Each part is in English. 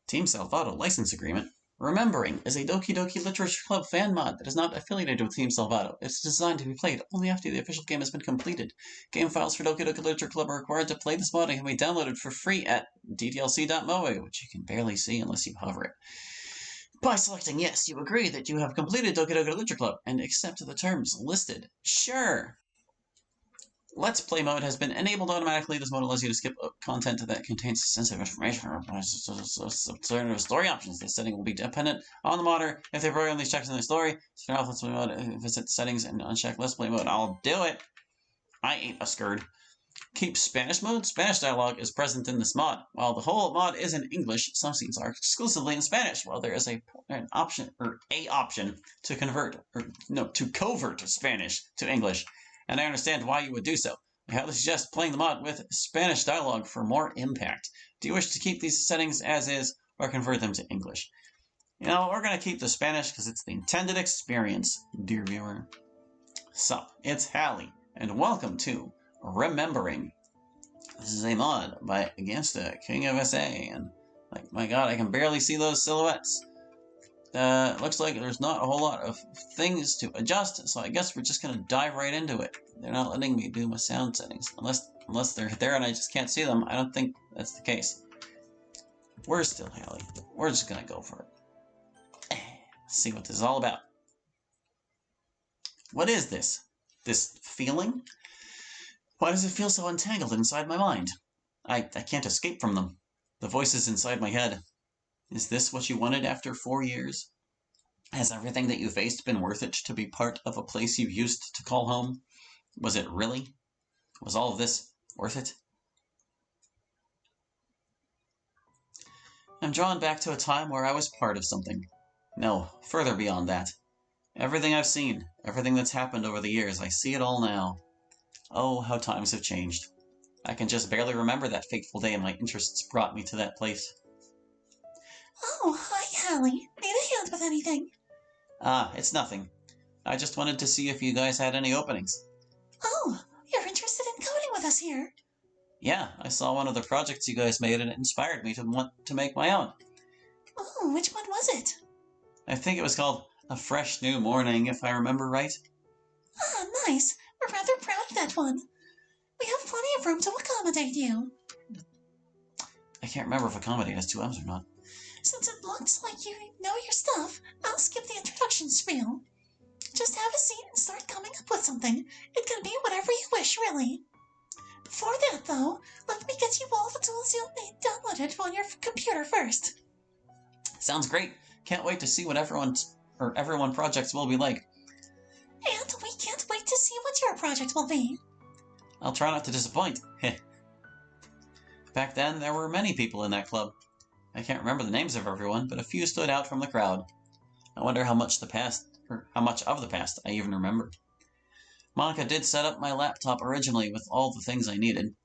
Team Salvato license agreement. Remembering is a Doki Doki Literature Club fan mod that is not affiliated with Team Salvato. It's designed to be played only after the official game has been completed. Game files for Doki Doki Literature Club are required to play this mod and can be downloaded for free at ddlc.moe, which you can barely see unless you hover it. By selecting yes, you agree that you have completed Doki Doki Literature Club and accept the terms listed. Sure! Let's Play mode has been enabled automatically. This mode allows you to skip content that contains sensitive information or alternative story options. This setting will be dependent on the modder. If they program these checks in their story, turn off Let's Play mode, visit settings, and uncheck Let's Play mode. I'll do it! I ain't a scared. Keep Spanish mode. Spanish dialogue is present in this mod. While the whole mod is in English, some scenes are exclusively in Spanish. While there is an option to covert Spanish to English, and I understand why you would do so. I highly suggest playing the mod with Spanish dialogue for more impact. Do you wish to keep these settings as is, or convert them to English? You know, we're going to keep the Spanish because it's the intended experience, dear viewer. So, it's Hallie, and welcome to Remembering. This is a mod by Against King of SA, and like, my god, I can barely see those silhouettes. Looks like there's not a whole lot of things to adjust, so I guess we're just going to dive right into it. They're not letting me do my sound settings, unless they're there and I just can't see them. I don't think that's the case. We're still Hallie. We're just going to go for it. Let's see what this is all about. What is this? This feeling? Why does it feel so entangled inside my mind? I can't escape from them. The voices inside my head. Is this what you wanted after 4 years? Has everything that you faced been worth it to be part of a place you used to call home? Was it really? Was all of this worth it? I'm drawn back to a time where I was part of something. No, further beyond that. Everything I've seen, everything that's happened over the years, I see it all now. Oh, how times have changed. I can just barely remember that fateful day my interests brought me to that place. Oh, hi, Hallie. Need a hand with anything? It's nothing. I just wanted to see if you guys had any openings. Oh, you're interested in coding with us here? Yeah, I saw one of the projects you guys made and it inspired me to want to make my own. Oh, which one was it? I think it was called A Fresh New Morning, if I remember right. Ah, nice. We're rather proud of that one. We have plenty of room to accommodate you. I can't remember if accommodate has 2 M's or not. Since it looks like you know your stuff, I'll skip the introduction spiel. Just have a seat and start coming up with something. It can be whatever you wish, really. Before that, though, let me get you all the tools you'll need downloaded on your computer first. Sounds great. Can't wait to see what everyone projects will be like. And we can't wait to see what your project will be. I'll try not to disappoint. Back then, there were many people in that club. I can't remember the names of everyone, but a few stood out from the crowd. I wonder how much of the past I even remember. Monica did set up my laptop originally with all the things I needed.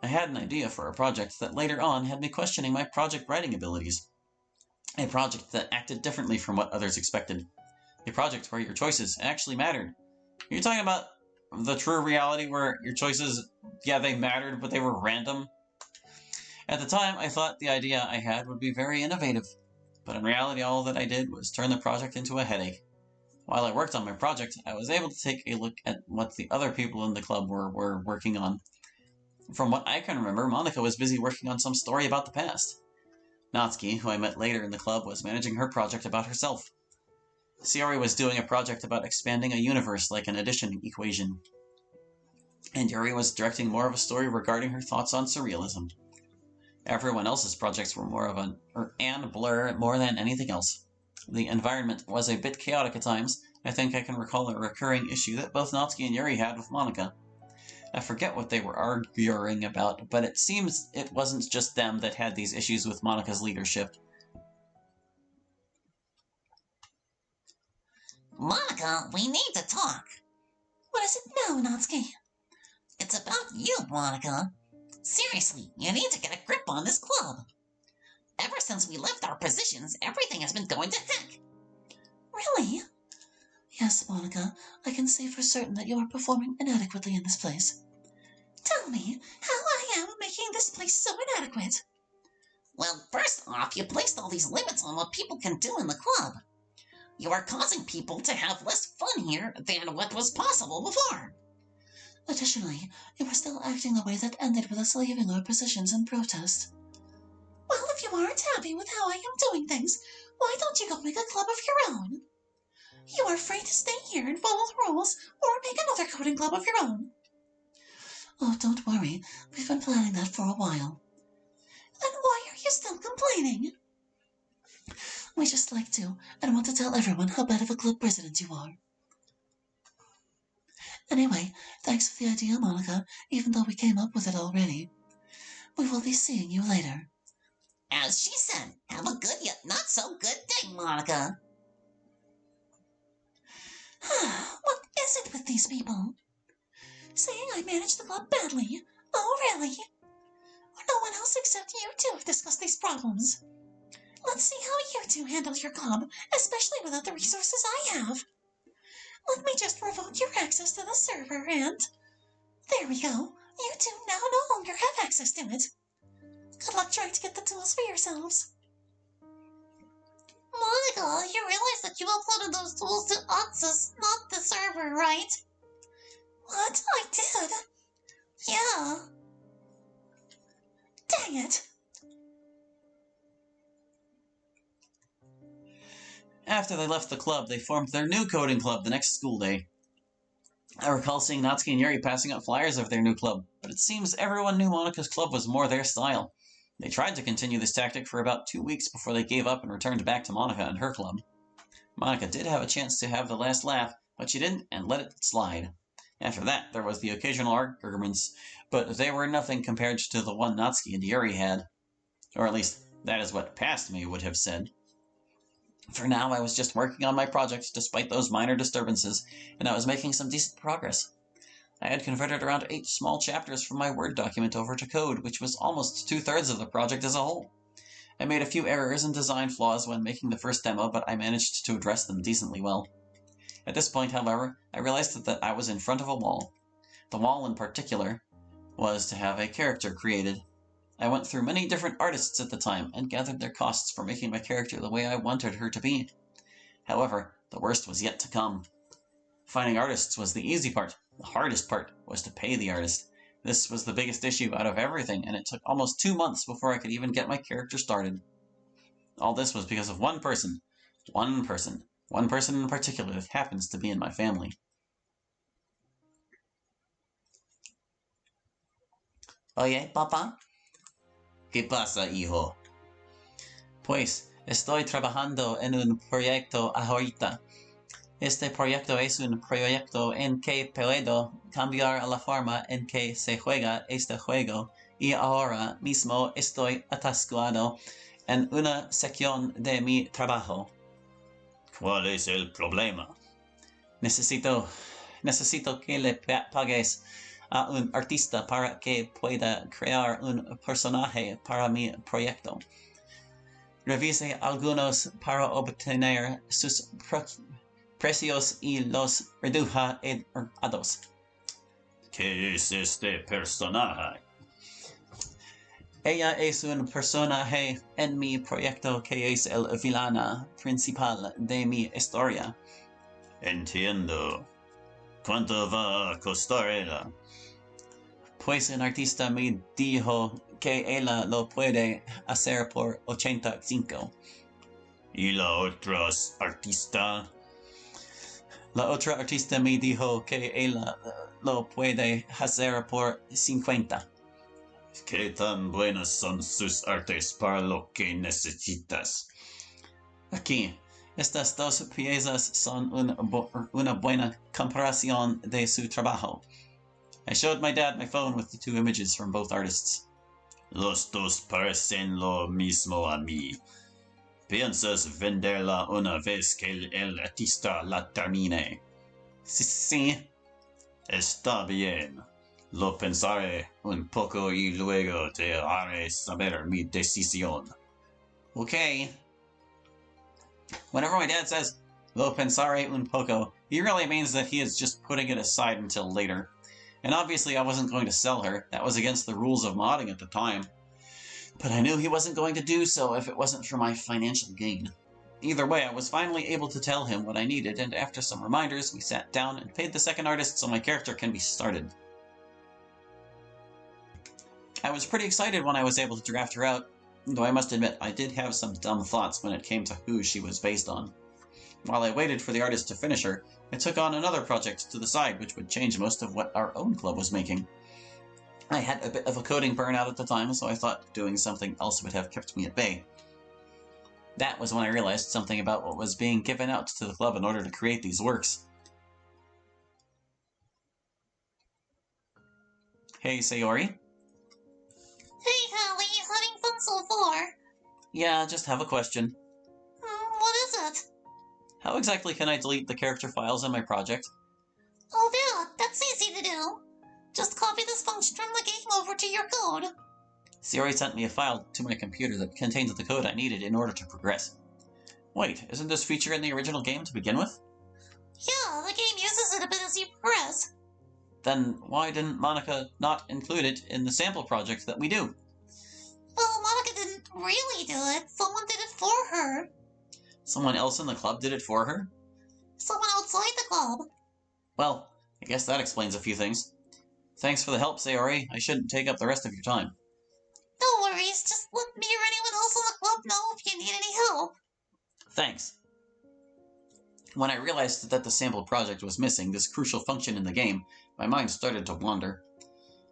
I had an idea for a project that later on had me questioning my project writing abilities. A project that acted differently from what others expected. A project where your choices actually mattered. Are you talking about the true reality where your choices, yeah, they mattered, but they were random? At the time, I thought the idea I had would be very innovative, but in reality, all that I did was turn the project into a headache. While I worked on my project, I was able to take a look at what the other people in the club were working on. From what I can remember, Monica was busy working on some story about the past. Natsuki, who I met later in the club, was managing her project about herself. Sayori was doing a project about expanding a universe like an addition equation. And Yuri was directing more of a story regarding her thoughts on surrealism. Everyone else's projects were more of an blur more than anything else. The environment was a bit chaotic at times. I think I can recall a recurring issue that both Natsuki and Yuri had with Monica. I forget what they were arguing about, but it seems it wasn't just them that had these issues with Monica's leadership. Monica, we need to talk. What is it now, Natsuki? It's about you, Monica. Seriously, you need to get a grip on this club. Ever since we left our positions, everything has been going to heck. Really? Yes, Monica, I can say for certain that you are performing inadequately in this place. Tell me how I am making making this place so inadequate? Well, first off, you placed all these limits on what people can do in the club. You are causing people to have less fun here than what was possible before. Additionally, you were still acting the way that ended with us leaving our positions in protest. Well, if you aren't happy with how I am doing things, why don't you go make a club of your own? You are free to stay here and follow the rules, or make another coding club of your own. Oh, don't worry. We've been planning that for a while. Then why are you still complaining? We just like to, and want to tell everyone how bad of a club president you are. Anyway, thanks for the idea, Monica, even though we came up with it already. We will be seeing you later. As she said, have a good yet not so good day, Monica. What is it with these people? Saying I managed the club badly. Oh, really? No one else except you two have discussed these problems. Let's see how you two handle your club, especially without the resources I have. Let me just revoke your access to the server and... There we go. You two now no longer have access to it. Good luck trying to get the tools for yourselves. Monica, you realize that you uploaded those tools to Access, not the server, right? What? I did? Yeah. Dang it. After they left the club, they formed their new coding club the next school day. I recall seeing Natsuki and Yuri passing out flyers of their new club, but it seems everyone knew Monika's club was more their style. They tried to continue this tactic for about 2 weeks before they gave up and returned back to Monika and her club. Monika did have a chance to have the last laugh, but she didn't and let it slide. After that, there was the occasional arguments, but they were nothing compared to the one Natsuki and Yuri had. Or at least, that is what past me would have said. For now, I was just working on my project despite those minor disturbances, and I was making some decent progress. I had converted around 8 small chapters from my Word document over to code, which was almost 2/3 of the project as a whole. I made a few errors and design flaws when making the first demo, but I managed to address them decently well. At this point, however, I realized that I was in front of a wall. The wall, in particular, was to have a character created. I went through many different artists at the time and gathered their costs for making my character the way I wanted her to be. However, the worst was yet to come. Finding artists was the easy part. The hardest part was to pay the artist. This was the biggest issue out of everything, and it took almost 2 months before I could even get my character started. All this was because of one person. One person in particular that happens to be in my family. Oye, papá. ¿Qué pasa, hijo? Pues, estoy trabajando en un proyecto ahorita. Este proyecto es un proyecto en que puedo cambiar la forma en que se juega este juego y ahora mismo estoy atascado en una sección de mi trabajo. ¿Cuál es el problema? Necesito que le pagues a un artista para que pueda crear un personaje para mi proyecto. Revise algunos para obtener sus precios y los reduja a 2. ¿Qué es este personaje? Ella es un personaje en mi proyecto que es el villana principal de mi historia. Entiendo. ¿Cuánto va a costar ella? Pues un artista me dijo que ella lo puede hacer por 85. ¿Y la otra artista? La otra artista me dijo que ella lo puede hacer por 50. ¿Qué tan buenas son sus artes para lo que necesitas? Aquí, estas 2 piezas son una buena comparación de su trabajo. I showed my dad my phone with the 2 images from both artists. Los dos parecen lo mismo a mí. ¿Piensas venderla una vez que el artista la termine? Sí. Está bien. Lo pensaré un poco y luego te haré saber mi decisión. Okay. Whenever my dad says, lo pensaré un poco, he really means that he is just putting it aside until later. And obviously I wasn't going to sell her. That was against the rules of modding at the time. But I knew he wasn't going to do so if it wasn't for my financial gain. Either way, I was finally able to tell him what I needed, and after some reminders, we sat down and paid the second artist so my character can be started. I was pretty excited when I was able to draft her out, though I must admit I did have some dumb thoughts when it came to who she was based on. While I waited for the artist to finish her, I took on another project to the side which would change most of what our own club was making. I had a bit of a coding burnout at the time, so I thought doing something else would have kept me at bay. That was when I realized something about what was being given out to the club in order to create these works. Hey, Sayori? Hey, Hallie, having fun so far? Yeah, just have a question. What is it? How exactly can I delete the character files in my project? Oh, yeah, that's easy to do. Just copy this function from the game over to your code. Sayori sent me a file to my computer that contained the code I needed in order to progress. Wait, isn't this feature in the original game to begin with? Yeah, the game uses it a bit as you progress. Then why didn't Monica not include it in the sample project that we do? Well, Monica didn't really do it. Someone did it for her. Someone else in the club did it for her? Someone outside the club. Well, I guess that explains a few things. Thanks for the help, Sayori. I shouldn't take up the rest of your time. No worries, just let me or anyone else in the club know if you need any help. Thanks. When I realized that the sample project was missing this crucial function in the game, my mind started to wander.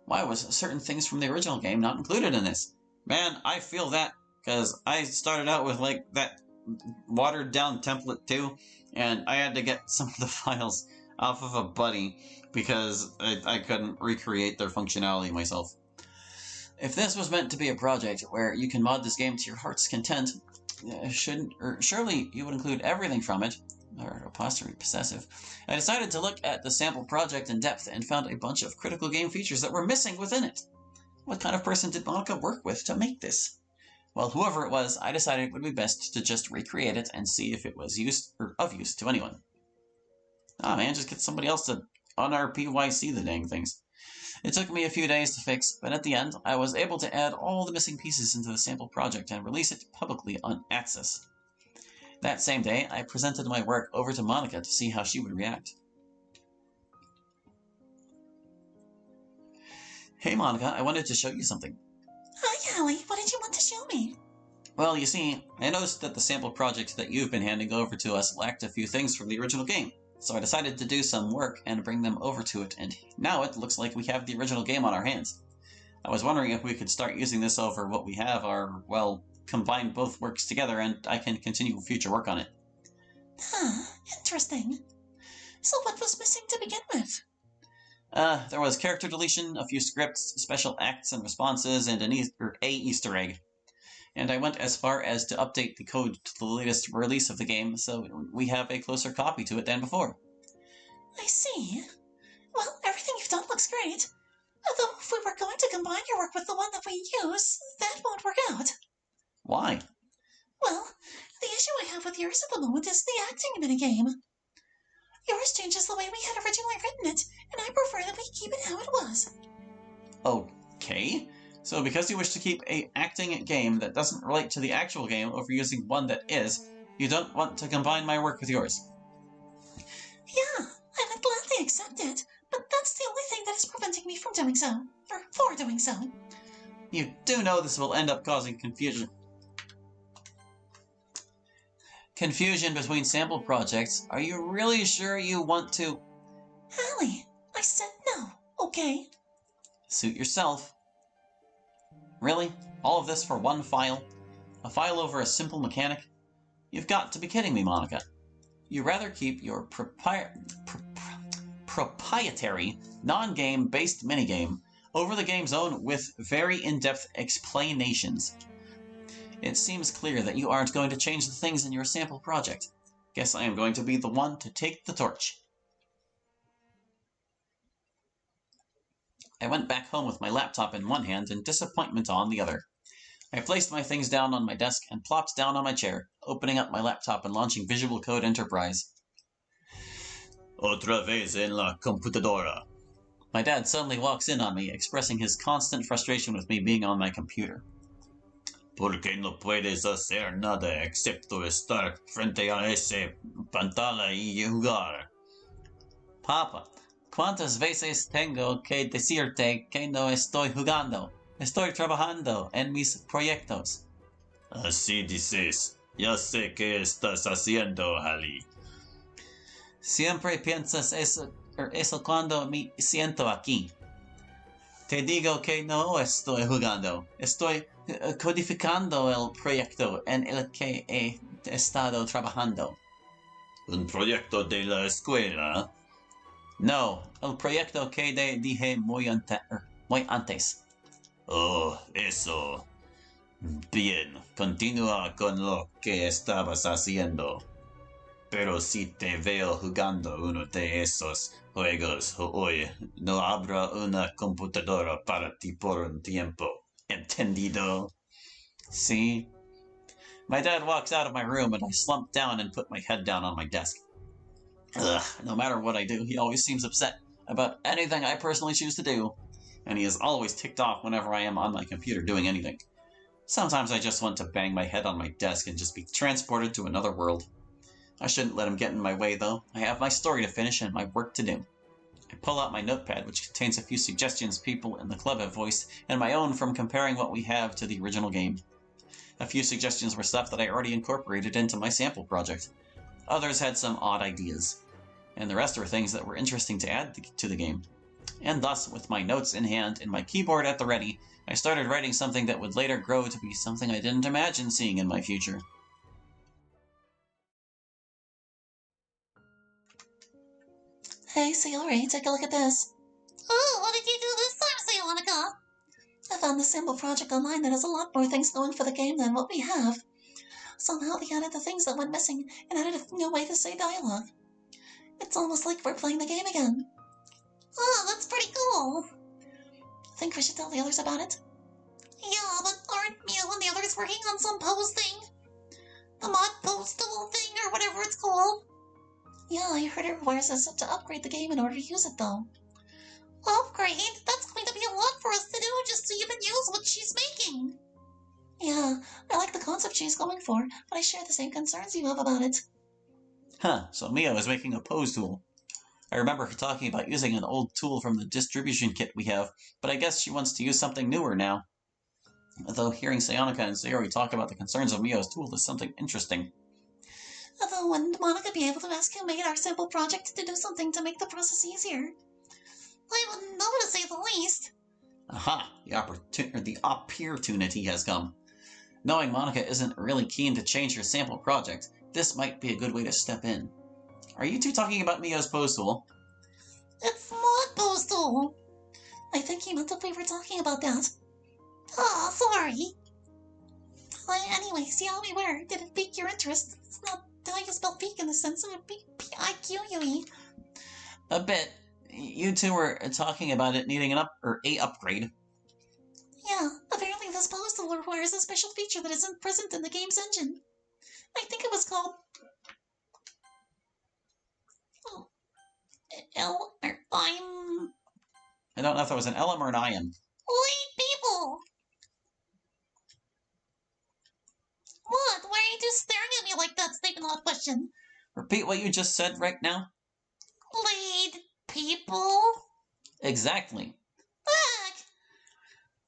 Why was certain things from the original game not included in this? Man, I feel that, because I started out with like that watered down template too, and I had to get some of the files off of a buddy because I couldn't recreate their functionality myself. If this was meant to be a project where you can mod this game to your heart's content, surely you would include everything from it, or apostrophe possessive. I decided to look at the sample project in depth and found a bunch of critical game features that were missing within it. What kind of person did Monica work with to make this? Well, whoever it was, I decided it would be best to just recreate it and see if it was of use to anyone. Ah man, just get somebody else to unRPYC the dang things. It took me a few days to fix, but at the end, I was able to add all the missing pieces into the sample project and release it publicly on Access. That same day, I presented my work over to Monica to see how she would react. Hey Monica, I wanted to show you something. Hi, Hallie, what did you want to show me? Well, you see, I noticed that the sample project that you've been handing over to us lacked a few things from the original game. So I decided to do some work and bring them over to it, and now it looks like we have the original game on our hands. I was wondering if we could start using this over what we have, or, well, combine both works together and I can continue future work on it. Interesting. So what was missing to begin with? There was character deletion, a few scripts, special acts and responses, and a Easter egg. And I went as far as to update the code to the latest release of the game, so we have a closer copy to it than before. I see. Well, everything you've done looks great. Although if we were going to combine your work with the one that we use, that won't work out. Why? Well, the issue I have with yours at the moment is the acting minigame. Yours changes the way we had originally written it, and I prefer that we keep it how it was. Okay. So because you wish to keep a acting game that doesn't relate to the actual game over using one that is, you don't want to combine my work with yours. Yeah, I would gladly accept it, but that's the only thing that is preventing me from doing so. Or for doing so. You do know this will end up causing confusion. Confusion between sample projects. Are you really sure you want to... Hallie, I said no, okay? Suit yourself. Really? All of this for one file? A file over a simple mechanic? You've got to be kidding me, Monica. You'd rather keep your proprietary, non-game based minigame over the game's own with very in-depth explanations. It seems clear that you aren't going to change the things in your sample project. Guess I am going to be the one to take the torch. I went back home with my laptop in one hand and disappointment on the other. I placed my things down on my desk and plopped down on my chair, opening up my laptop and launching Visual Code Enterprise. Otra vez en la computadora. My dad suddenly walks in on me, expressing his constant frustration with me being on my computer. ¿Por qué no puedes hacer nada excepto estar frente a ese pantalla y jugar? Papa, ¿cuántas veces tengo que decirte que no estoy jugando? Estoy trabajando en mis proyectos. Así dices. Ya sé qué estás haciendo, Hali. Siempre piensas eso cuando me siento aquí. Te digo que no estoy jugando. Estoy codificando el proyecto en el que he estado trabajando. ¿Un proyecto de la escuela? No, el proyecto que te dije muy antes. Oh, eso. Bien, continúa con lo que estabas haciendo. Pero si te veo jugando uno de esos juegos hoy, no habrá una computadora para ti por un tiempo. ¿Entendido? See? My dad walks out of my room and I slump down and put my head down on my desk. Ugh, no matter what I do, he always seems upset about anything I personally choose to do, and he is always ticked off whenever I am on my computer doing anything. Sometimes I just want to bang my head on my desk and just be transported to another world. I shouldn't let him get in my way, though. I have my story to finish and my work to do. I pull out my notepad, which contains a few suggestions people in the club have voiced, and my own from comparing what we have to the original game. A few suggestions were stuff that I already incorporated into my sample project. Others had some odd ideas, and the rest were things that were interesting to add to the game. And thus, with my notes in hand and my keyboard at the ready, I started writing something that would later grow to be something I didn't imagine seeing in my future. Hey, Sayori, take a look at this. Oh, what did you do this time, Sionica? I found this sample project online that has a lot more things going for the game than what we have. Somehow they added the things that went missing and added a new way to say dialogue. It's almost like we're playing the game again. Oh, that's pretty cool. Think we should tell the others about it? Yeah, but aren't you and the others working on some pose thing? The mod pose tool thing or whatever it's called? Yeah, I heard it requires us to upgrade the game in order to use it, though. Upgrade? That's going to be a lot for us to do just to even use what she's making. Yeah, I like the concept she's going for, but I share the same concerns you have about it. Huh, so Mio is making a pose tool. I remember her talking about using an old tool from the distribution kit we have, but I guess she wants to use something newer now. Although hearing Sayonica and Sayori talk about the concerns of Mio's tool is something interesting. Although, wouldn't Monica be able to ask who made our sample project to do something to make the process easier? I wouldn't know, to say the least. Aha, the opportunity has come. Knowing Monica isn't really keen to change her sample project, this might be a good way to step in. Are you two talking about Mio's pose tool? It's mod pose tool. I think he meant that we were talking about that. Oh, sorry. Anyway, see how we were. Did it pique your interest? It's not how you spell peak in the sense of P-I-Q-U-E. A bit. You two were talking about it needing a upgrade. Yeah, apparently this pose tool requires a special feature that isn't present in the game's engine. I think it was called I'm... I don't know if there was an LM or an IM. Wait, people! What? Why are you two staring at me like that, statement of question? Repeat what you just said right now. Blade people? Exactly.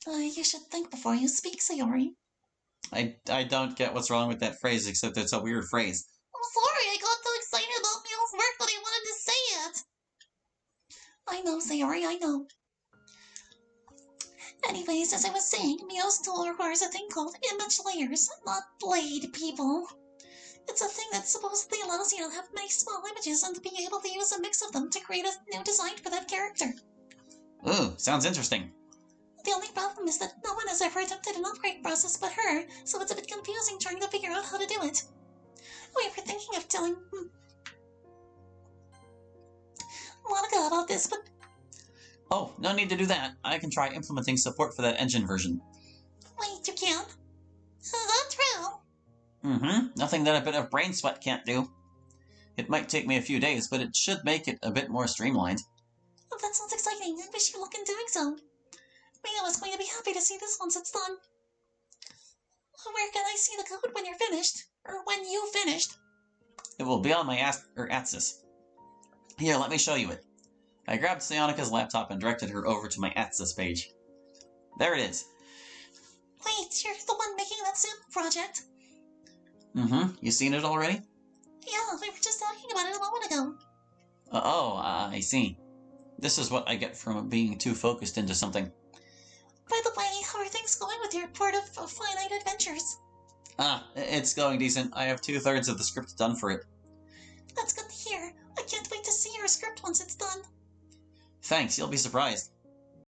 Look! You should think before you speak, Sayori. I don't get what's wrong with that phrase, except it's a weird phrase. I'm sorry, I got so excited about Mio's work that I wanted to say it. I know, Sayori, I know. Anyways, as I was saying, Mio's tool requires a thing called image layers, not blade people. It's a thing that supposedly allows you to have many small images and to be able to use a mix of them to create a new design for that character. Ooh, sounds interesting. The only problem is that no one has ever attempted an upgrade process but her, so it's a bit confusing trying to figure out how to do it. We were thinking of telling Monica about this, but... Oh, no need to do that. I can try implementing support for that engine version. Wait, you can? Is that true? Mm-hmm. Nothing that a bit of brain sweat can't do. It might take me a few days, but it should make it a bit more streamlined. Oh, that sounds exciting. I wish you luck in doing so. Rio is going to be happy to see this once it's done. Where can I see the code when you're finished? Or when you finished? It will be on my Atsys. Here, let me show you it. I grabbed Sionika's laptop and directed her over to my Atsys page. There it is. Wait, you're the one making that sample project? You seen it already? Yeah, we were just talking about it a moment ago. I see. This is what I get from being too focused into something. By the way, how are things going with your port of finite adventures? It's going decent. I have 2/3 of the script done for it. That's good to hear. I can't wait to see your script once it's done. Thanks, you'll be surprised.